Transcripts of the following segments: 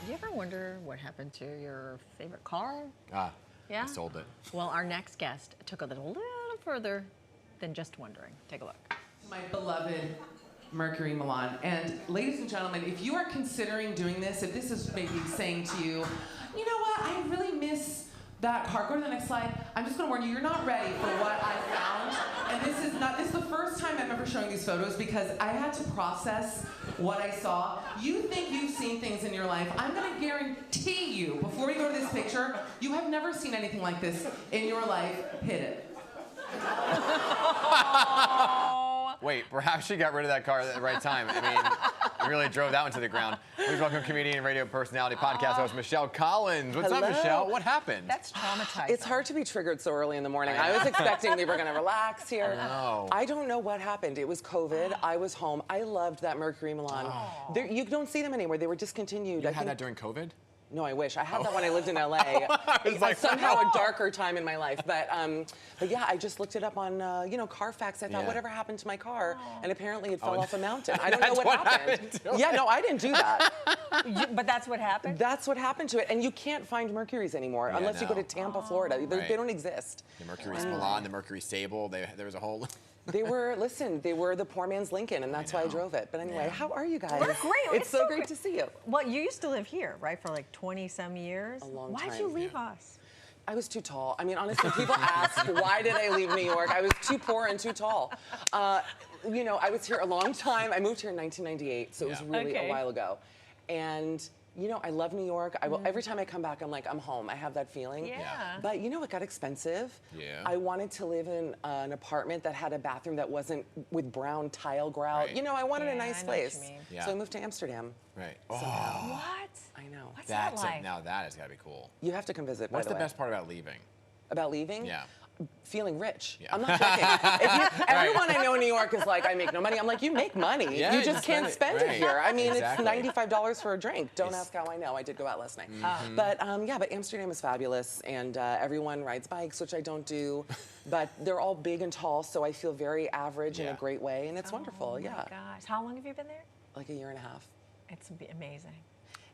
Do you ever wonder what happened to your favorite car? Yeah? I sold it. Well, our next guest took it a little further than just wondering. Take a look. My beloved Mercury Milan. And ladies and gentlemen, if you are considering doing this, if this is maybe saying to you, you know what, I really miss that car. Go to the next slide. I'm just going to warn you, you're not ready for what I found. And this is the first time I'm ever showing these photos because I had to process what I saw. You think you've seen things in your life. I'm going to guarantee you, before we go to this picture, you have never seen anything like this in your life. Hit it. Wait, perhaps she got rid of that car at the right time. I mean, it really drove that one to the ground. Please welcome comedian, radio personality, podcast host Michelle Collins. What's up, Michelle? What happened? That's traumatizing. It's hard to be triggered so early in the morning. I was expecting we were going to relax here. I don't know what happened. It was COVID. I was home. I loved that Mercury Milan. You don't see them anymore. They were discontinued. You had that during COVID? No, I wish. I had that when I lived in LA. It's like somehow a darker time in my life. But yeah, I just looked it up on Carfax. I thought, whatever happened to my car? And apparently it fell off a mountain. I don't know what happened. Yeah, no, I didn't do that. But that's what happened? That's what happened to it. And you can't find Mercuries anymore unless you go to Tampa, Florida. They don't exist. The Mercury Milan, the Mercury Sable, there was a whole... They were the poor man's Lincoln, and that's why I drove it. But anyway, how are you guys? We're great. It's so great to see you. Well, you used to live here, right, for like 20-some years? A long time. Why'd you leave us? I was too tall. I mean, honestly, people ask, why did I leave New York? I was too poor and too tall. I was here a long time. I moved here in 1998, so it was really a while ago. And I love New York. Every time I come back, I'm like, I'm home. I have that feeling. Yeah. But it got expensive. Yeah. I wanted to live in an apartment that had a bathroom that wasn't with brown tile grout. Right. I wanted a nice place. Yeah. So I moved to Amsterdam. Right. What? I know. What's that like? Now that has got to be cool. You have to come visit, What's by the way. best part about leaving? About leaving? Yeah. Feeling rich. Yeah. I'm not joking. Everyone I know in New York is like, I make no money. I'm like, you make money. Yeah, you just can't spend it here. I mean, Exactly. it's $95 for a drink. Don't ask how I know. I did go out last night. But Amsterdam is fabulous, and everyone rides bikes, which I don't do. But they're all big and tall, so I feel very average in a great way, and it's wonderful. Oh my gosh. How long have you been there? Like a year and a half. It's amazing.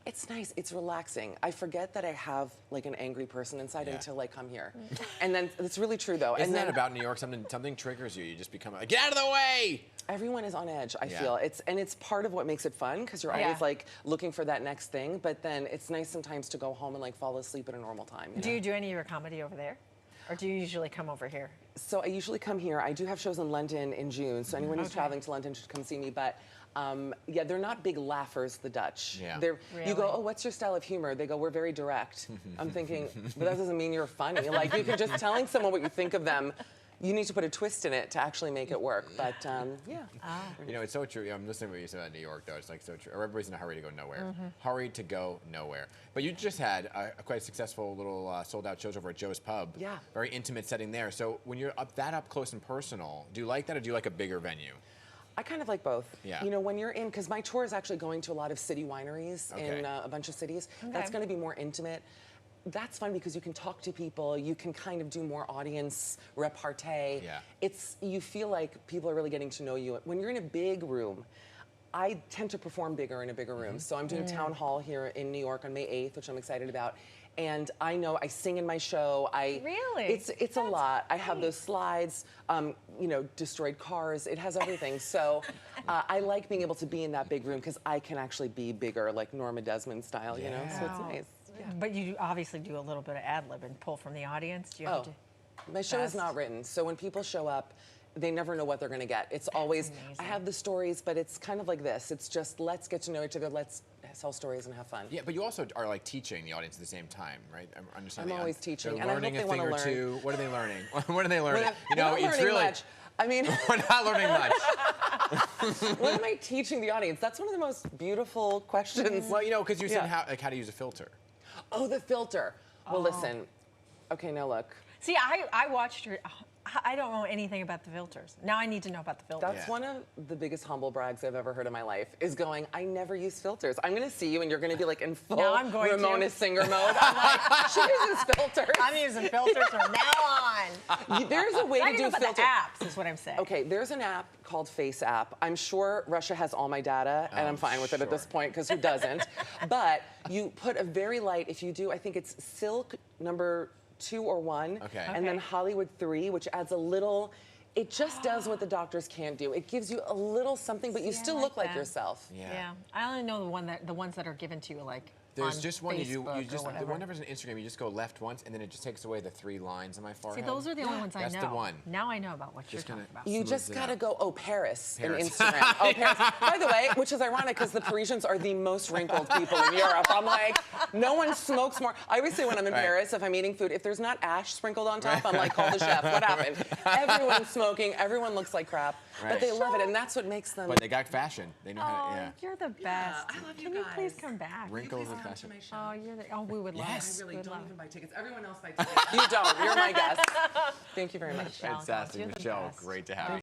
It's nice. It's relaxing. I forget that I have like an angry person inside until I come here. And then it's really true though. Isn't that about New York? Something triggers you. You just become like, get out of the way! Everyone is on edge, I feel. It's part of what makes it fun because you're always like looking for that next thing. But then it's nice sometimes to go home and like fall asleep at a normal time. Do you do any of your comedy over there? Or do you usually come over here? So I usually come here. I do have shows in London in June. So anyone who's traveling to London should come see me. But they're not big laughers, the Dutch. Yeah. You go, oh, what's your style of humor? They go, we're very direct. I'm thinking, but that doesn't mean you're funny. Like, you can just telling someone what you think of them. You need to put a twist in it to actually make it work. But It's so true. I'm listening to what you said about New York, though. It's like so true. Everybody's in a hurry to go nowhere. Hurry to go nowhere. But you just had a quite successful little sold-out shows over at Joe's Pub. Yeah. Very intimate setting there. So when you're up close and personal, do you like that, or do you like a bigger venue? I kind of like both. Yeah. When you're in, because my tour is actually going to a lot of city wineries in a bunch of cities. That's going to be more intimate. That's fun because you can talk to people. You can kind of do more audience repartee. Yeah. You feel like people are really getting to know you. When you're in a big room, I tend to perform bigger in a bigger room. So I'm doing Town Hall here in New York on May 8th, which I'm excited about. And I know I sing in my show. Really? It's a lot. I have those slides, destroyed cars. It has everything. So I like being able to be in that big room because I can actually be bigger, like Norma Desmond style, So it's nice. Yeah. But you obviously do a little bit of ad-lib and pull from the audience. Do you have to my show is not written. So when people show up, they never know what they're going to get. It's always, amazing. I have the stories, but it's kind of like this. It's just, let's get to know each other. Let's tell stories and have fun. Yeah, but you also are like teaching the audience at the same time, right? I'm always teaching, They're and I hope learning they a thing want or to learn. two. What are they learning? What are they learning? They're not learning much. I mean, we're not learning much. What am I teaching the audience? That's one of the most beautiful questions. Well, because you said how to use a filter. Oh, the filter. Well, listen. Okay, now look. See, I watched I don't know anything about the filters. Now I need to know about the filters. That's one of the biggest humble brags I've ever heard in my life, is going, I never use filters. I'm going to see you and you're going to be like in full Now I'm going Ramona to. Singer mode. I'm like, she uses filters. I'm using filters from now on. There's a way I to don't know do about the filters. apps, is what I'm saying. Okay, there's an app called Face App. I'm sure Russia has all my data, and I'm fine with it at this point, because who doesn't? But you put a very light, if you do, I think it's Silk number 2 or 1, and then Hollywood 3, which adds a little, it just does what the doctors can't do. It gives you a little something, but you still look like yourself. Yeah. I only know the ones that are given to you, like, There's on just one Facebook you just or the one whatever. that on Instagram, you just go left once and then it just takes away the 3 lines on my forehead. See, those are the only ones I know. That's the one. Now I know about what you're talking about. You just Smooths it gotta out. go, oh, Paris, in Paris. Instagram. Oh, Paris. By the way, which is ironic because the Parisians are the most wrinkled people in Europe. I'm like, no one smokes more. I always say when I'm in Paris, if I'm eating food, if there's not ash sprinkled on top, I'm like, call the chef. What happened? Everyone's smoking. Everyone looks like crap. But they love it, and that's what makes them. But they got fashion. They know how to, You're the best. I love you Can you please guys. come back? Wrinkles Please and come fashion. to my show. Oh, you're the. Oh, we would love Yes. it. I really We'd don't love even it. buy tickets. Everyone else buys tickets. You don't. You're my guest. Thank you very much. Michelle, Fantastic, you're the Michelle. best. Great to have you.